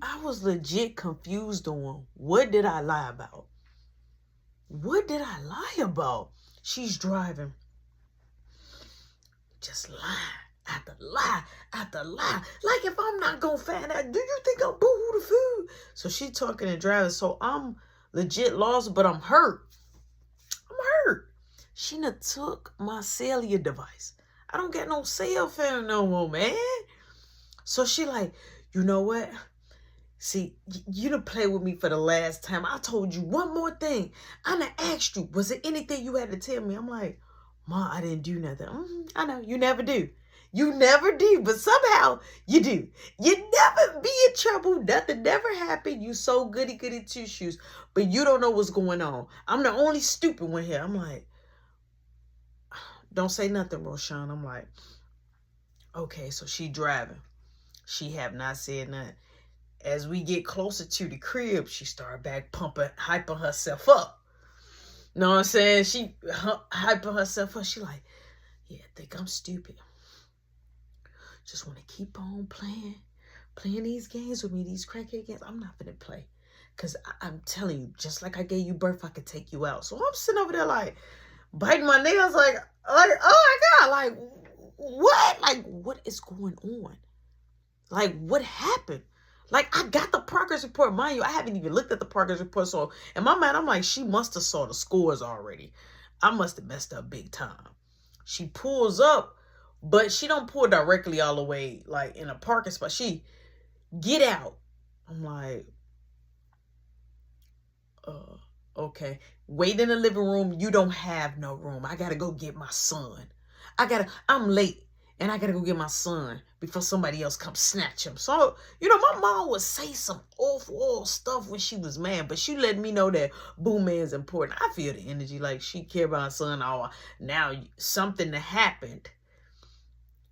I was legit confused on what did I lie about? What did I lie about? She's driving. Just lie after lie after lie. Like if I'm not gonna find out, do you think I'll boo-hoo the food? So she talking and driving. So I'm legit lost, but I'm hurt. I'm hurt. She done took my cellular device. I don't get no cell phone no more, man. So she like, you know what? See, you done play with me for the last time. I told you one more thing. I done asked you, was there anything you had to tell me? I'm like, Ma, I didn't do nothing. I know, you never do. You never do, but somehow you do. You never be in trouble. Nothing never happened. You so goody two shoes, but you don't know what's going on. I'm the only stupid one here. I'm like, don't say nothing, Roshan. I'm like, okay, so she driving. She have not said nothing. As we get closer to the crib, she started back hyping herself up. Know what I'm saying? She hyping herself up. She like, yeah, I think I'm stupid. Just want to keep on playing these games with me, these crackhead games. I'm not gonna play. Because I'm telling you, just like I gave you birth, I could take you out. So I'm sitting over there like, biting my nails like, oh my God, like, what? Like, what is going on? Like, what happened? Like, I got the progress report. Mind you, I haven't even looked at the progress report. So, in my mind, I'm like, she must have saw the scores already. I must have messed up big time. She pulls up, but she don't pull directly all the way, like, in a parking spot. She, get out. I'm like, okay. Wait in the living room. You don't have no room. I got to go get my son. I'm late. And I gotta go get my son before somebody else comes snatch him. So, you know, my mom would say some awful stuff when she was mad, but she let me know that Boo Man's important. I feel the energy, like she care about her son. Now something that happened,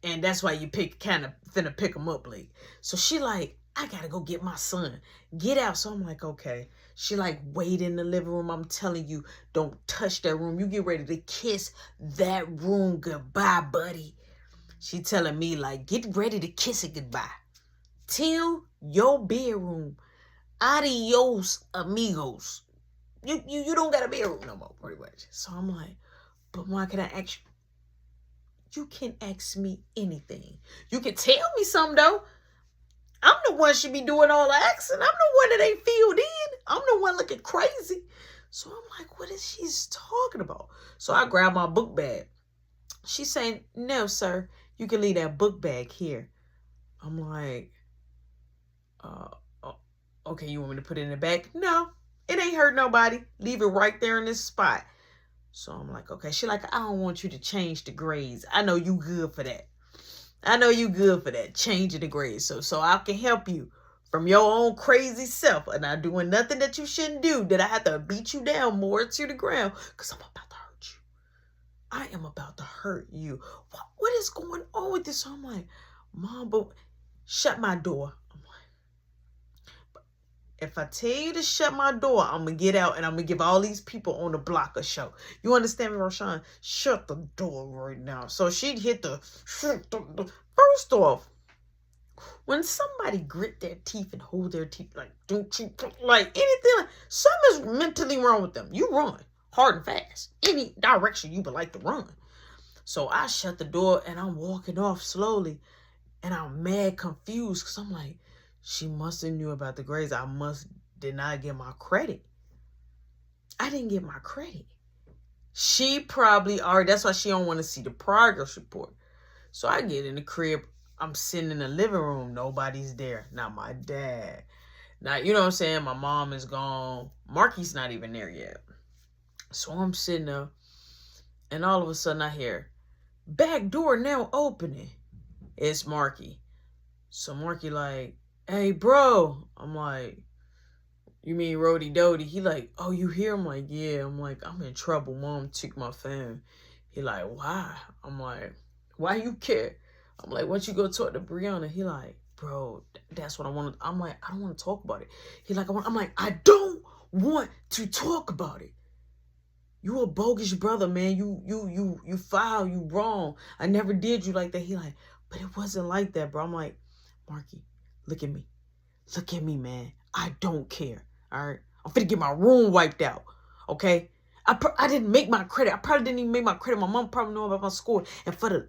and that's why you finna pick him up late. So she like, I gotta go get my son. Get out. So I'm like, okay. She like, wait in the living room. I'm telling you, don't touch that room. You get ready to kiss that room goodbye, buddy. She telling me, like, get ready to kiss it goodbye. Till your bedroom. Adios, amigos. You don't got a bedroom no more, pretty much. So I'm like, but why can I ask you? You can ask me anything. You can tell me something, though. I'm the one should be doing all the asking. I'm the one that ain't filled in. I'm the one looking crazy. So I'm like, what is she talking about? So I grab my book bag. She's saying, no, sir. You can leave that book bag here. I'm like, okay, you want me to put it in the bag? No, it ain't hurt nobody. Leave it right there in this spot. So I'm like, okay. She like, I don't want you to change the grades. I know you good for that. I know you good for that, changing the grades. So I can help you from your own crazy self and not doing nothing that you shouldn't do. That I have to beat you down more to the ground because I'm about to hurt you. I am about to hurt you. What is going on with this? So I'm like, Mom, but shut my door. I'm like, if I tell you to shut my door, I'm going to get out and I'm going to give all these people on the block a show. You understand me, Roshan? Shut the door right now. So she'd hit first off, when somebody grit their teeth and hold their teeth like, don't you, like anything, something is mentally wrong with them. You run. Hard and fast. Any direction you would like to run. So I shut the door and I'm walking off slowly. And I'm mad confused because I'm like, she must have knew about the grades. Did not get my credit. I didn't get my credit. She probably already, that's why she don't want to see the progress report. So I get in the crib. I'm sitting in the living room. Nobody's there. Not my dad. Now, you know what I'm saying? My mom is gone. Marky's not even there yet. So I'm sitting there, and all of a sudden I hear, back door now opening. It's Marky. So Marky like, hey, bro. I'm like, you mean Rody Dody? He like, oh, you here? I'm like, yeah. I'm like, I'm in trouble. Mom took my phone. He like, why? I'm like, why you care? I'm like, why don't you go talk to Brianna? He like, bro, that's what I want to. I'm like, I don't want to talk about it. He like, I'm like, I don't want to talk about it. You a bogus brother, man. You foul, you wrong. I never did you like that. He like, but it wasn't like that, bro. I'm like, Marky, look at me. Look at me, man. I don't care. All right. I'm finna get my room wiped out. Okay. I didn't make my credit. I probably didn't even make my credit. My mom probably know about my score. And for the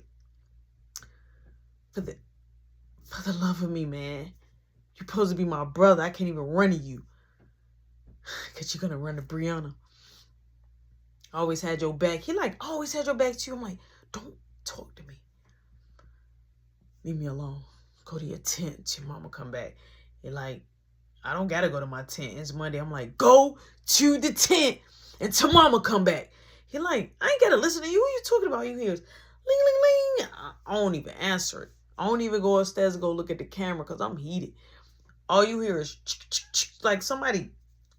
love of me, man, you're supposed to be my brother. I can't even run to you. Because you're going to run to Brianna. I always had your back. He like, always had your back too. I'm like, don't talk to me. Leave me alone. Go to your tent till mama come back. You're like, I don't got to go to my tent. It's Monday. I'm like, go to the tent until mama come back. He like, I ain't got to listen to you. What are you talking about? You hear ling, ling, ling. I don't even answer it. I don't even go upstairs and go look at the camera because I'm heated. All you hear is like somebody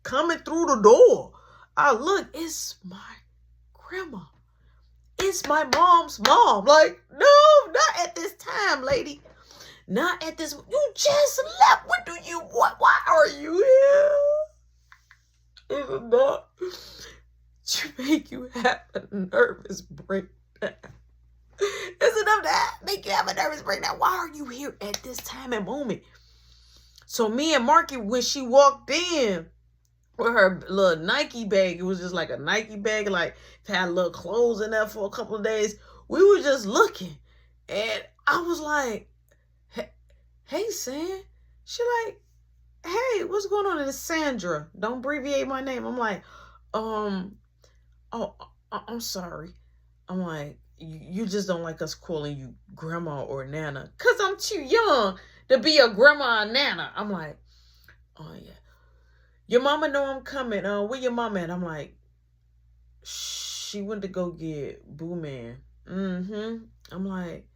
coming through the door. I look, it's my grandma. It's my mom's mom. Like, no, not at this time, lady. Not at this. You just left. What do you want? Why are you here? It's enough to make you have a nervous breakdown. It's enough to make you have a nervous breakdown. Why are you here at this time and moment? So me and Marky, when she walked in with her little Nike bag, it was just like a Nike bag, like had little clothes in there for a couple of days. We were just looking, and I was like, "Hey, Sam." She like, "Hey, what's going on?" And it's Sandra. Don't abbreviate my name. I'm like, oh, I'm sorry. I'm like, you just don't like us calling you grandma or nana, cause I'm too young to be a grandma and nana. I'm like, oh yeah. Your mama know I'm coming. Where your mama at? I'm like, she went to go get Boo Man. I'm like,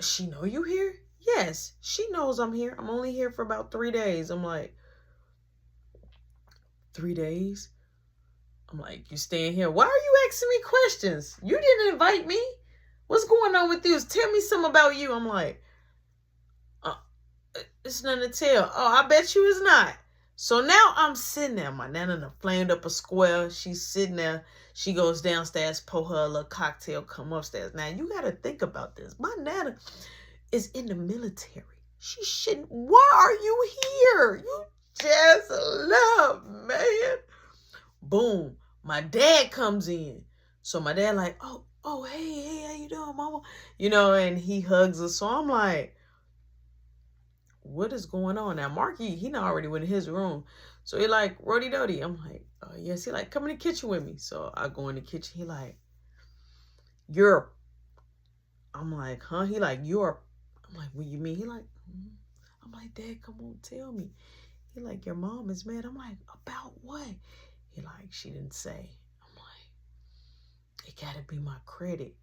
she know you here? Yes, she knows I'm here. I'm only here for about 3 days. I'm like, 3 days? I'm like, you staying here? Why are you asking me questions? You didn't invite me. What's going on with you? Tell me something about you. I'm like, it's nothing to tell. Oh, I bet you it's not. So now I'm sitting there. My nana done flamed up a square. She's sitting there. She goes downstairs, pour her a little cocktail, come upstairs. Now, you got to think about this. My nana is in the military. She shouldn't. Why are you here? You just love, man. Boom. My dad comes in. So my dad like, oh, hey, how you doing, mama? You know, and he hugs her. So I'm like, what is going on? Now, Marky, he not already went in his room. So he like, Rody Dody. I'm like, oh, yes. He like, come in the kitchen with me. So I go in the kitchen. He like, I'm like, huh? He like, I'm like, what you mean? He like, I'm like, Dad, come on, tell me. He like, your mom is mad. I'm like, about what? He like, she didn't say. I'm like, it gotta be my credit.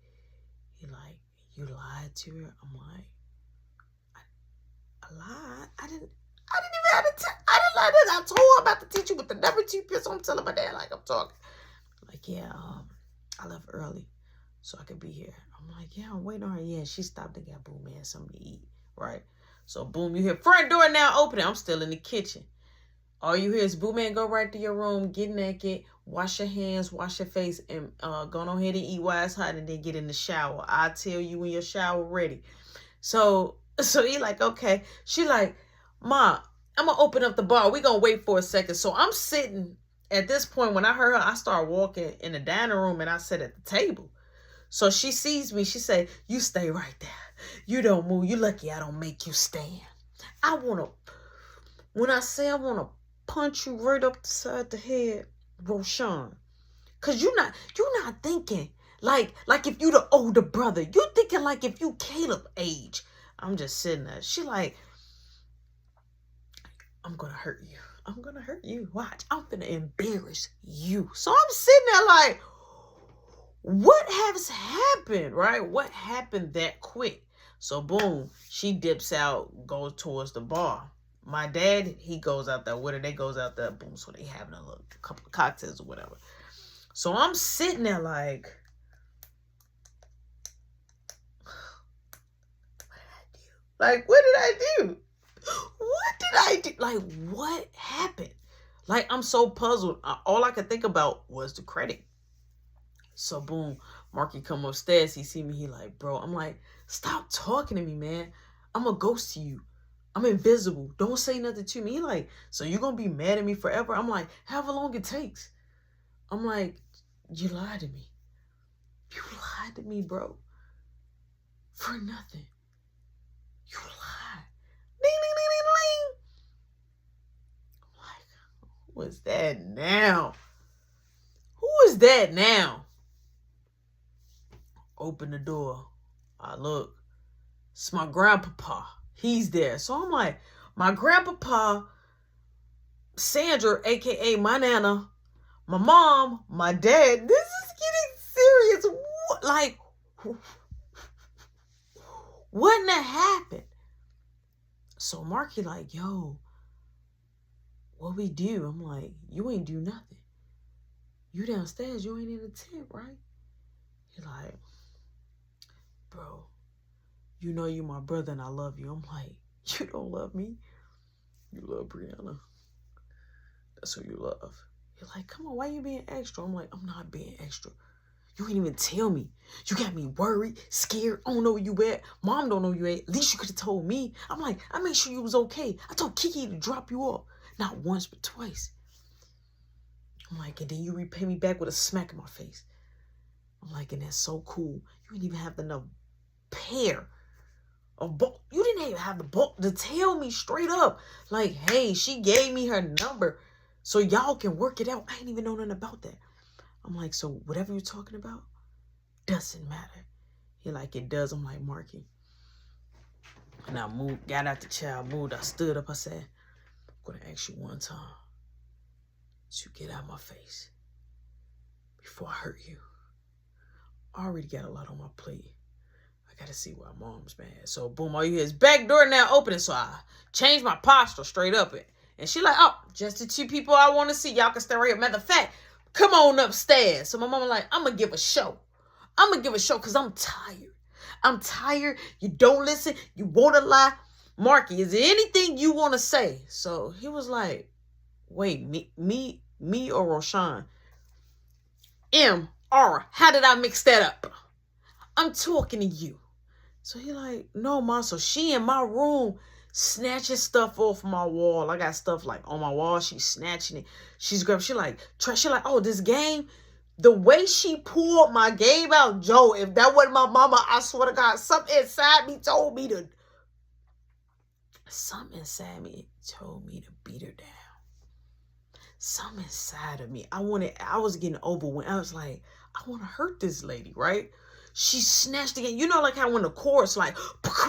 He like, you lied to her? I'm like, I lied? I didn't even have to I didn't lie to her. I told her about the teacher with the number 2 pistol. I'm telling my dad like I'm talking. Like, yeah, I left early so I could be here. I'm like, yeah, I'm waiting on her. Yeah, she stopped and got Boom Man something to eat, right? So boom, you hear front door now opening. I'm still in the kitchen. All you hear is Boo Man, go right to your room, get naked, wash your hands, wash your face, and go on ahead and eat while it's hot, and then get in the shower. I'll tell you when your shower ready. So he like, okay. She like, Ma, I'm going to open up the bar. We going to wait for a second. So I'm sitting at this point. When I heard her, I start walking in the dining room, and I sit at the table. So she sees me. She say, you stay right there. You don't move. You lucky I don't make you stand. When I say I want to punch you right up the side of the head, Roshan. Cause you're not thinking like if you the older brother. You thinking like if you Caleb age. I'm just sitting there. She like, I'm gonna hurt you. I'm gonna hurt you. Watch. I'm gonna embarrass you. So I'm sitting there like, what has happened, right? What happened that quick? So boom, she dips out, goes towards the bar. My dad, he goes out there with her. They goes out there, boom. So they having a little couple of cocktails or whatever. So I'm sitting there like, what did I do? What did I do? Like, what happened? Like, I'm so puzzled. All I could think about was the credit. So boom, Marky come upstairs. He see me. He like, bro. I'm like, stop talking to me, man. I'm a ghost to you. I'm invisible. Don't say nothing to me. He like, so you gonna be mad at me forever? I'm like, however long it takes. I'm like, you lied to me. You lied to me, bro. For nothing. You lied. Ding, ding, ding, ding, ding. I'm like, who is that now? Who is that now? Open the door. I look. It's my grandpapa. He's there. So I'm like, my grandpapa, Sandra, a.k.a. my nana, my mom, my dad. This is getting serious. What? Like, wouldn't that happen? So Marky like, yo, what we do? I'm like, you ain't do nothing. You downstairs, you ain't in the tent, right? He like, bro, you know you my brother and I love you. I'm like, you don't love me. You love Brianna. That's who you love. You're like, come on, why you being extra? I'm like, I'm not being extra. You ain't even tell me. You got me worried, scared. I don't know where you at. Mom don't know where you at. At least you could have told me. I'm like, I made sure you was okay. I told Kiki to drop you off. Not once, but twice. I'm like, and then you repay me back with a smack in my face. I'm like, and that's so cool. You didn't even have enough pair of bulk. You didn't even have the bulk to tell me straight up. Like, hey, she gave me her number so y'all can work it out. I ain't even know nothing about that. I'm like, so whatever you're talking about doesn't matter. He like, it does. I'm like, Marky. And I moved, got out the chair, moved. I stood up. I said, I'm going to ask you one time to get out of my face before I hurt you. I already got a lot on my plate. I got to see why mom's mad. So, boom, all you hear is back door now opening. So, I changed my posture straight up. And she like, oh, just the two people I want to see. Y'all can stay right here. Matter of fact, come on upstairs. So, my mama like, I'm going to give a show. I'm going to give a show because I'm tired. I'm tired. You don't listen. You want to lie. Marky, is there anything you want to say? So, he was like, wait, me or Roshan? M.R. How did I mix that up? I'm talking to you. So he like, no, ma. So she in my room snatching stuff off my wall. I got stuff like on my wall. She's snatching it. She's grabbing. She like, oh, this game. The way she pulled my game out, Joe, if that wasn't my mama, I swear to God, something inside me told me to beat her down. Something inside of me. I was getting overwhelmed. I was like, I want to hurt this lady, right? She snatched again. You know, like how when the chorus, like,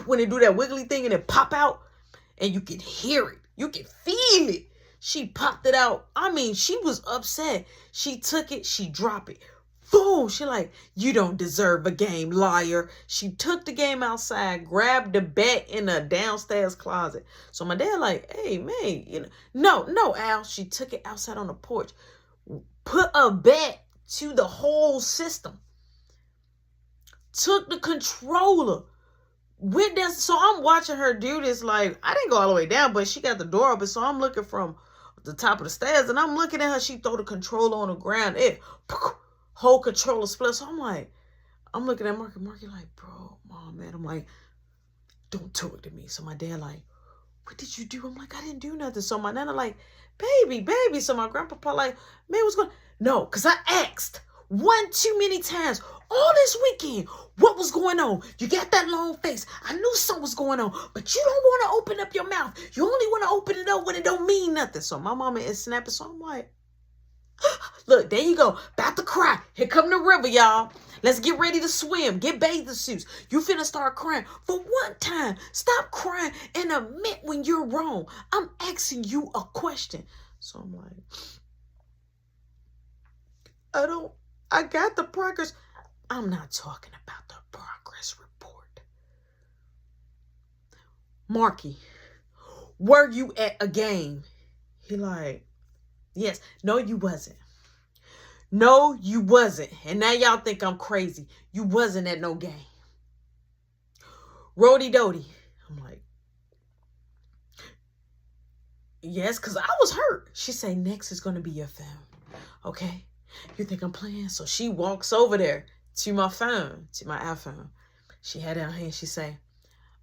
when they do that wiggly thing and it pop out and you can hear it. You can feel it. She popped it out. I mean, she was upset. She took it. She dropped it. Boom. She like, you don't deserve a game, liar. She took the game outside, grabbed the bat in a downstairs closet. So my dad like, hey, man, you know, no, Al. She took it outside on the porch. Put a bat to the whole system. Took the controller. Went down. So I'm watching her do this. Like, I didn't go all the way down, but she got the door open. So I'm looking from the top of the stairs and I'm looking at her. She throw the controller on the ground. It whole controller split. So I'm like, I'm looking at Marky like, bro, mom, man. I'm like, don't talk to me. So my dad like, what did you do? I'm like, I didn't do nothing. So my nana like, baby. So my grandpapa like, man, what's going on? No, because I asked one too many times all this weekend what was going on. You got that long face. I knew something was going on, but you don't want to open up your mouth. You only want to open it up when it don't mean nothing. So my mama is snapping. So I'm like, look, there you go. About to cry. Here come the river, y'all. Let's get ready to swim. Get bathing suits. You finna start crying. For one time, stop crying and admit when you're wrong. I'm asking you a question. So I'm like, I got the progress. I'm not talking about the progress report. Marky, were you at a game? He like, yes. No, you wasn't. No, you wasn't. And now y'all think I'm crazy. You wasn't at no game. Rody Dody. I'm like, yes, because I was hurt. She say, next is going to be your phone. Okay? You think I'm playing? So she walks over there to my phone, to my iPhone. She had it in her hand. She say,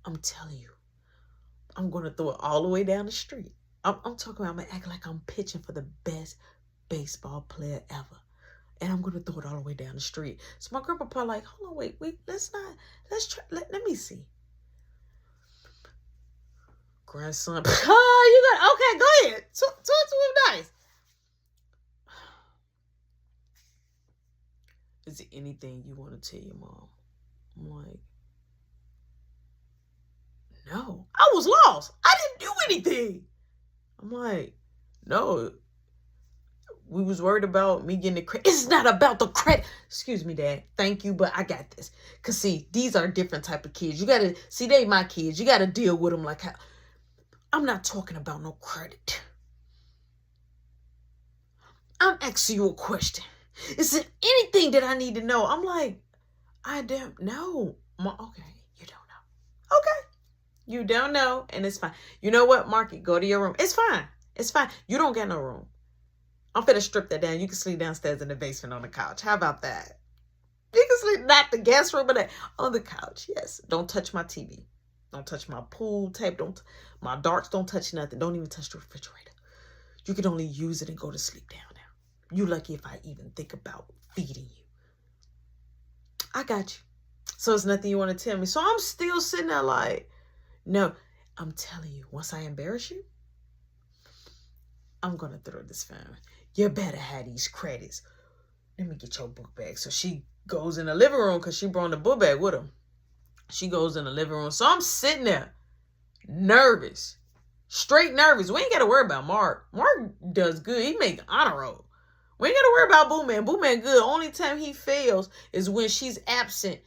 I'm telling you, I'm going to throw it all the way down the street. I'm talking about, I'm going to act like I'm pitching for the best baseball player ever. And I'm going to throw it all the way down the street. So my grandpa probably like, hold on, wait, let's try, let me see. Grandson, oh, you got, okay, go ahead. Talk to him nice. Is there anything you want to tell your mom? I'm like, no, I was lost. I didn't do anything. I'm like, no, we was worried about me getting the credit. It's not about the credit. Excuse me, Dad. Thank you, but I got this. Because, see, these are different type of kids. You got to, see, they my kids. You got to deal with them like how. I'm not talking about no credit. I'm asking you a question. Is there anything that I need to know? I'm like, I don't know. Okay, you don't know. Okay. You don't know, and it's fine. You know what, Marky? Go to your room. It's fine. It's fine. You don't get no room. I'm finna strip that down. You can sleep downstairs in the basement on the couch. How about that? You can sleep, not the guest room, but on the couch. Yes. Don't touch my TV. Don't touch my pool tape. My darts, don't touch nothing. Don't even touch the refrigerator. You can only use it and go to sleep down there. You lucky if I even think about feeding you. I got you. So it's nothing you want to tell me. So I'm still sitting there like, no, I'm telling you, once I embarrass you, I'm going to throw this phone. You better have these credits. Let me get your book bag. So she goes in the living room because she brought the book bag with her. She goes in the living room. So I'm sitting there nervous, straight nervous. We ain't got to worry about Mark. Mark does good. He make honor roll. We ain't got to worry about Boo Man. Boo Man good. Only time he fails is when she's absent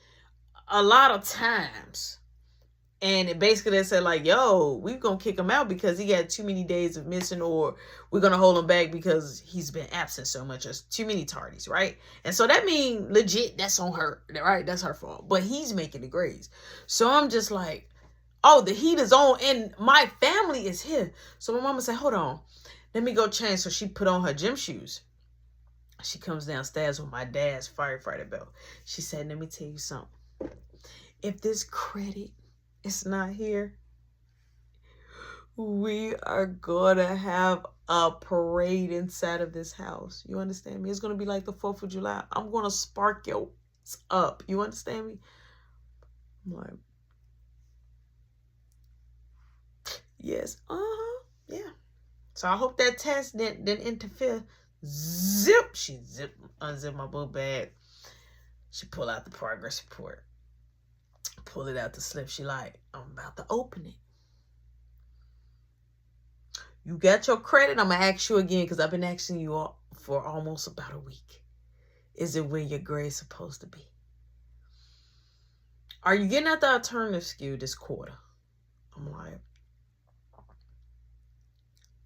a lot of times. And it basically they said like, yo, we're going to kick him out because he had too many days of missing, or we're going to hold him back because he's been absent so much. There's too many tardies, right? And so that means legit, that's on her, right? That's her fault. But he's making the grades. So I'm just like, oh, the heat is on and my family is here. So my mama said, hold on, let me go change. So she put on her gym shoes. She comes downstairs with my dad's firefighter belt. She said, let me tell you something. If this credit is not here, we are gonna have a parade inside of this house. You understand me? It's gonna be like the 4th of July. I'm gonna spark your up. You understand me? I'm like, yes. Yeah. So I hope that test didn't interfere. Zip. She unzipped my book bag. She pulled out the progress report. Pull it out the slip. She like, I'm about to open it. You got your credit? I'm going to ask you again because I've been asking you all for almost about a week. Is it where your grade's supposed to be? Are you getting out the alternative SKU this quarter? I'm like,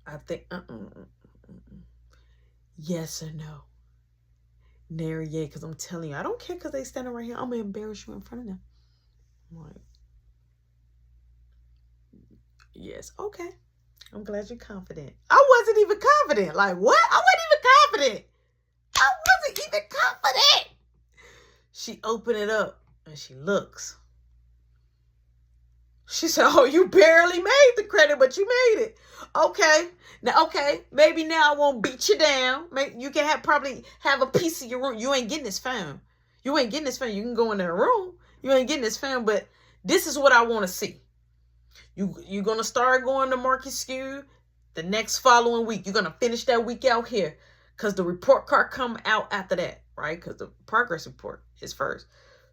I think, yes or no? Nary yet, because I'm telling you, I don't care because they standing right here. I'm going to embarrass you in front of them. I'm like, yes, okay. I'm glad you're confident. I wasn't even confident. Like, what? I wasn't even confident. I wasn't even confident. She opened it up and she looks. She said, oh, you barely made the credit, but you made it. Okay. Now, okay. Maybe now I won't beat you down. Maybe you can probably have a piece of your room. You ain't getting this phone. You ain't getting this phone. You can go in that room. You ain't getting this phone, but this is what I want to see. You're going to start going to Marky SKU the next following week. You're going to finish that week out here because the report card come out after that, right? Because the progress report is first.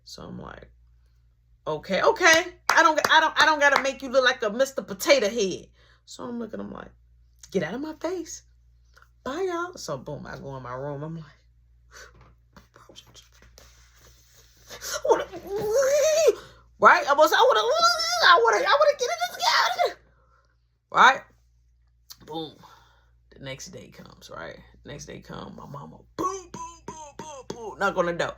So I'm like, okay. I don't got to make you look like a Mr. Potato Head. So I'm looking, I'm like, get out of my face. Bye, y'all. So boom, I go in my room. I'm like, right? I want to get this guy out of here. Right? Boom. The next day comes, right? Next day comes, my mama, boom, knock on the door.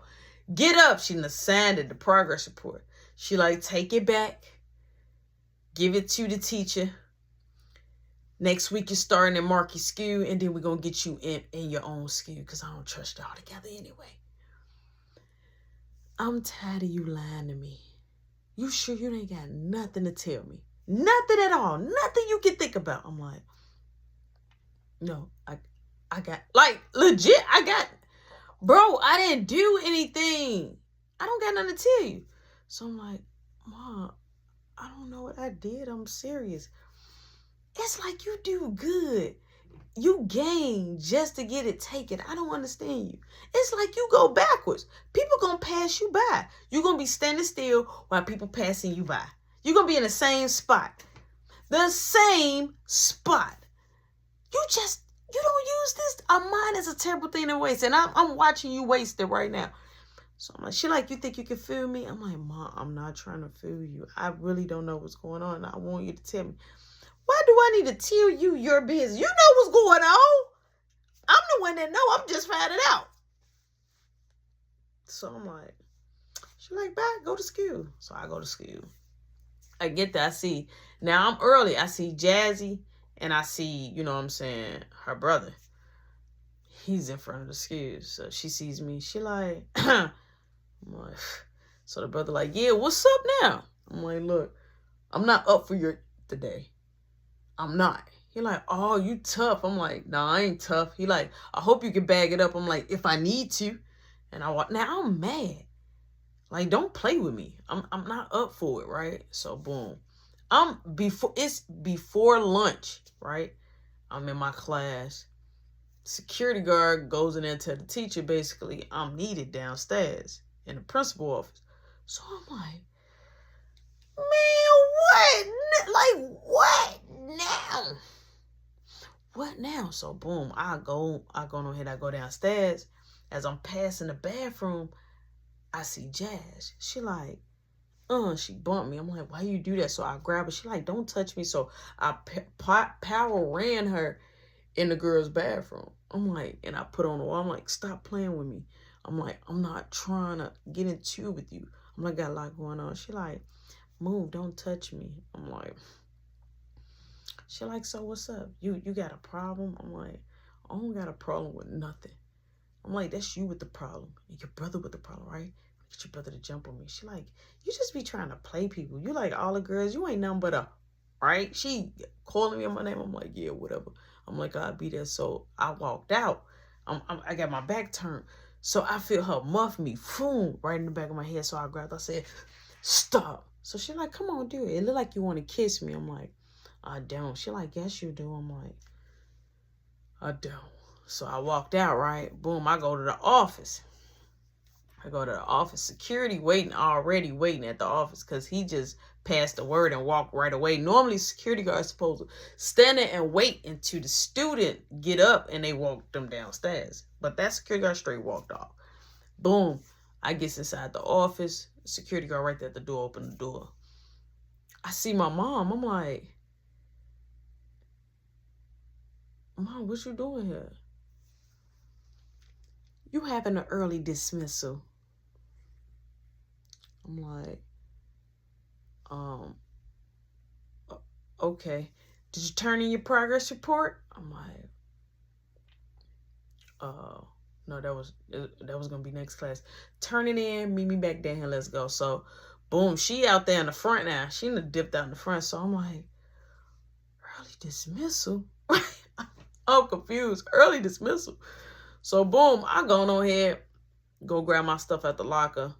Get up. She done signed the progress report. She like, take it back. Give it to the teacher. Next week you're starting in Marky SKU, and then we're going to get you in your own SKU because I don't trust y'all together anyway. I'm tired of you lying to me. You sure you ain't got nothing to tell me? Nothing at all. Nothing you can think about. I'm like, no, I got, like, legit, bro, I didn't do anything. I don't got nothing to tell you. So I'm like, Mom, I don't know what I did. I'm serious. It's like you do good. You gain just to get it taken. I don't understand you. It's like you go backwards. People gonna pass you by. You're gonna be standing still while people passing you by. You're gonna be in the same spot. The same spot. You don't use this. A mind is a terrible thing to waste. And I'm watching you waste it right now. So I'm like, she like, you think you can fool me? I'm like, Mom, I'm not trying to fool you. I really don't know what's going on. I want you to tell me. Why do I need to tell you your business? You know what's going on. I'm the one that know. I'm just finding out. So I'm like, she like, bye, go to school. So I go to school. I get there. I see, now I'm early. I see Jazzy and I see, you know what I'm saying, her brother. He's in front of the school. So she sees me. She like, I'm like, so the brother like, yeah, what's up now? I'm like, look, I'm not up for your today. I'm not. He like, oh, you tough. I'm like, nah, I ain't tough. He like, I hope you can bag it up. I'm like, if I need to. And now I'm mad. Like, don't play with me. I'm not up for it, right? So boom. It's before lunch, right? I'm in my class. Security guard goes in there to the teacher, basically, I'm needed downstairs in the principal office. So I'm like, man, what? Like, what now? What now? So boom, I go ahead, I go downstairs. As I'm passing the bathroom, I see Jazz. She like, she bumped me. I'm like, why you do that? So I grab her. She like, don't touch me. So I power ran her in the girl's bathroom. I'm like, and I put on the wall. I'm like, stop playing with me. I'm like, I'm not trying to get into it with you. I'm like, got a lot going on. She like, move, don't touch me. I'm like, she like, so what's up? You got a problem? I'm like, I don't got a problem with nothing. I'm like, that's you with the problem. And your brother with the problem, right? Get your brother to jump on me. She like, you just be trying to play people. You like all the girls. You ain't nothing but a, right? She calling me on my name. I'm like, yeah, whatever. I'm like, I'll be there. So I walked out. I got my back turned. So I feel her muff me, boom, right in the back of my head. So I grabbed, I said, stop. So she like, come on, do it. It look like you want to kiss me. I'm like, I don't. She like, yes, you do. I'm like, I don't. So I walked out, right? Boom, I go to the office. Security already waiting at the office because he just passed the word and walked right away. Normally, security guards supposed to stand there and wait until the student get up and they walk them downstairs. But that security guard straight walked off. Boom, I get inside the office. Security guard right there at the door, open the door. I see my mom. I'm like, Mom, what you doing here? You having an early dismissal. I'm like, okay. Did you turn in your progress report? I'm like, no, that was gonna be next class. Turn it in, meet me back down here, let's go. So boom, she out there in the front now. She done dipped out in the front. So I'm like, early dismissal? I'm confused. Early dismissal. So boom, I go on ahead, go grab my stuff at the locker,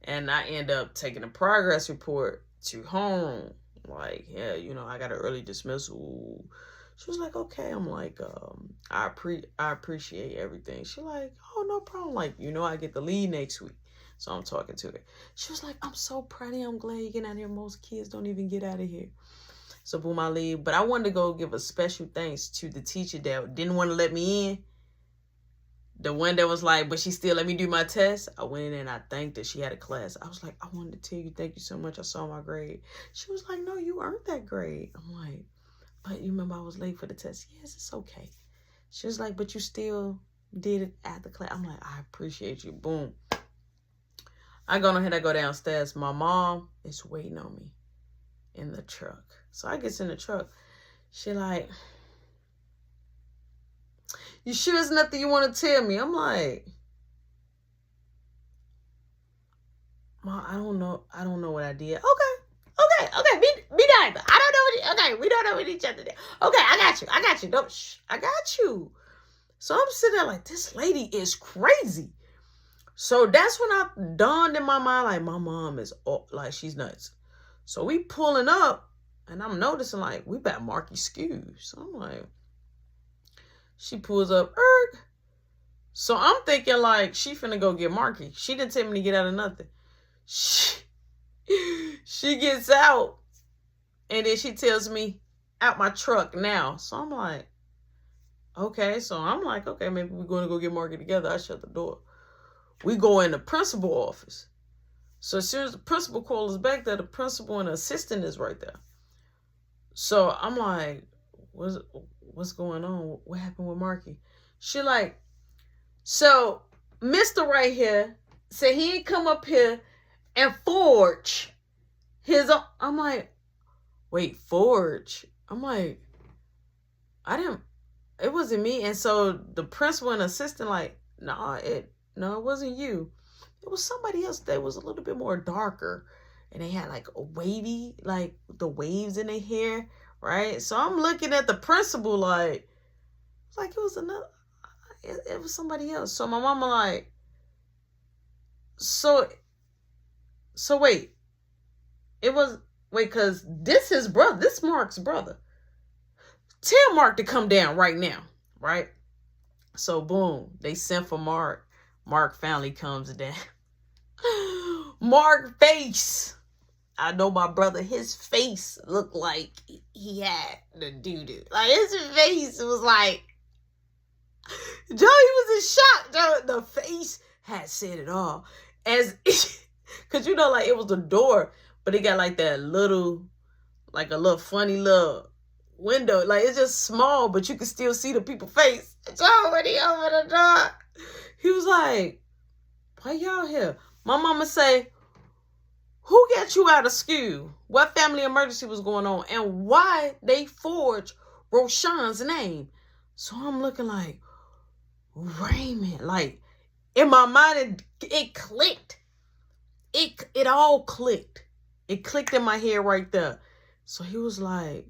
and I end up taking a progress report to homeroom. Like, yeah, you know, I got an early dismissal. She was like, okay. I'm like, I appreciate everything. She like, oh, no problem. Like, you know, I get the lead next week. So I'm talking to her. She was like, I'm so proud of you. I'm glad you're getting out of here. Most kids don't even get out of here. So boom, I leave. But I wanted to go give a special thanks to the teacher that didn't want to let me in. The one that was like, but she still let me do my test. I went in and I thanked her. She had a class. I was like, I wanted to tell you, thank you so much. I saw my grade. She was like, no, you earned that grade. I'm like, but you remember I was late for the test. Yes, it's okay. She was like, but you still did it at the class. I'm like, I appreciate you. Boom. I go ahead, I go downstairs. My mom is waiting on me in the truck. So I get in the truck. She like, you sure there's nothing you want to tell me? I'm like, Mom, I don't know what I did. Okay. Okay, be nice. I don't know okay, we don't know what each other do. Okay, I got you. Don't I got you. So I'm sitting there like, this lady is crazy. So that's when I dawned in my mind, like, my mom is like, she's nuts. So we pulling up, and I'm noticing, like, we got Marky skewed. So I'm like, she pulls up, erg. So I'm thinking, like, she finna go get Marky. She didn't tell me to get out of nothing. She gets out, and then she tells me, out my truck now. So I'm like, okay. So I'm like, okay, maybe we're going to go get Marky together. I shut the door. We go in the principal office. So as soon as the principal calls us back there, the principal and the assistant is right there. So I'm like, what's going on? What happened with Marky? She like, so Mr. right here said he ain't come up here and forge his own. I'm like, wait, forge? I'm like, it wasn't me. And so the principal and assistant like, no, it wasn't you. It was somebody else that was a little bit more darker. And they had like a wavy, like the waves in their hair, right? So I'm looking at the principal like it was it was somebody else. So my mama like, so wait, because this his brother, this Mark's brother. Tell Mark to come down right now, right? So boom, they sent for Mark. Mark finally comes down. Mark face. I know my brother, his face looked like he had the doo-doo. Like his face was like, Joe, he was in shock. Joe, the face had said it all. Cause you know, like it was the door, but it got like that little, like a little funny little window. Like it's just small, but you can still see the people's face. Joe, when he opened the door, he was like, why y'all here? My mama say, who got you out of school? What family emergency was going on? And why they forged Roshan's name? So I'm looking like, Raymond. Like, in my mind, it clicked. It all clicked. It clicked in my head right there. So he was like,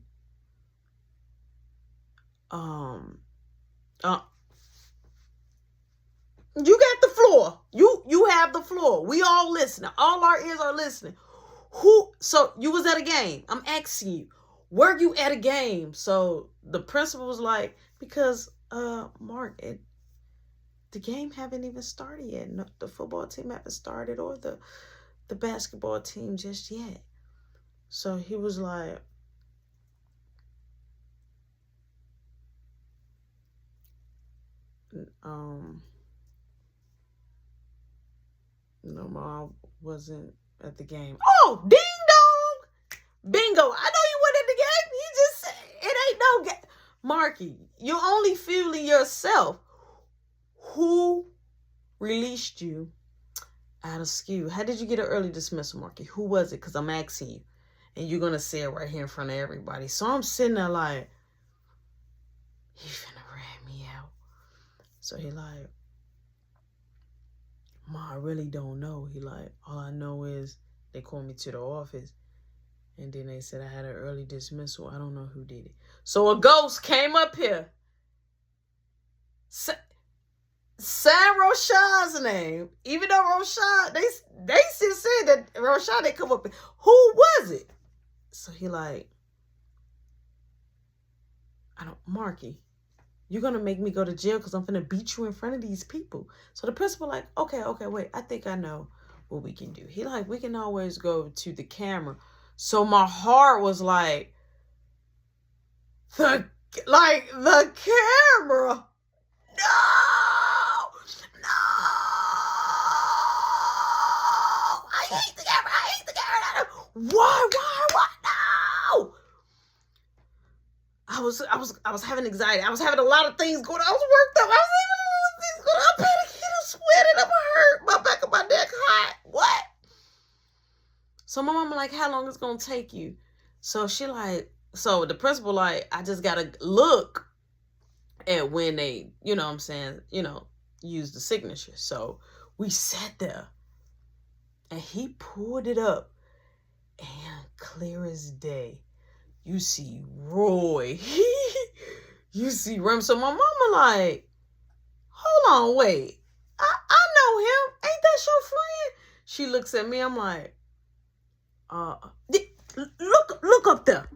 you got the floor. You have the floor. We all listening. All our ears are listening. So you was at a game. I'm asking you, were you at a game? So the principal was like, because Mark, the game haven't even started yet. No, the football team haven't started or the basketball team just yet. So he was like, no, Mom wasn't at the game. Oh, ding dong! Bingo! I know you weren't at the game. You just said it ain't no game. Marky, you're only fooling yourself. Who released you out of school? How did you get an early dismissal, Marky? Who was it? Because I'm asking you. And you're going to say it right here in front of everybody. So I'm sitting there like, he finna rat me out. So he like, Ma, I really don't know. He like, all I know is they called me to the office. And then they said I had an early dismissal. I don't know who did it. So a ghost came up here. Said Roshan's name. Even though Roshan, they still said that Roshan didn't come up here. Who was it? So he like, Marky, you're going to make me go to jail because I'm going to beat you in front of these people. So the principal like, okay, wait, I think I know what we can do. He like, we can always go to the camera. So my heart was like, the camera. No. I hate the camera. Why? No. I was having anxiety. I was having a lot of things going on. I was worked up. I was having a lot of things going on. I'm panicking. I'm sweating. I'm hurt. My back of my neck hot. What? So my mama like, how long is it gonna take you? So she like, so the principal like, I just gotta look at when they, you know what I'm saying, use the signature. So we sat there and he pulled it up And clear as day, you see Roy. You see Rem. So my mama like, hold on, wait. I know him. Ain't that your friend? She looks at me. I'm like, look up there.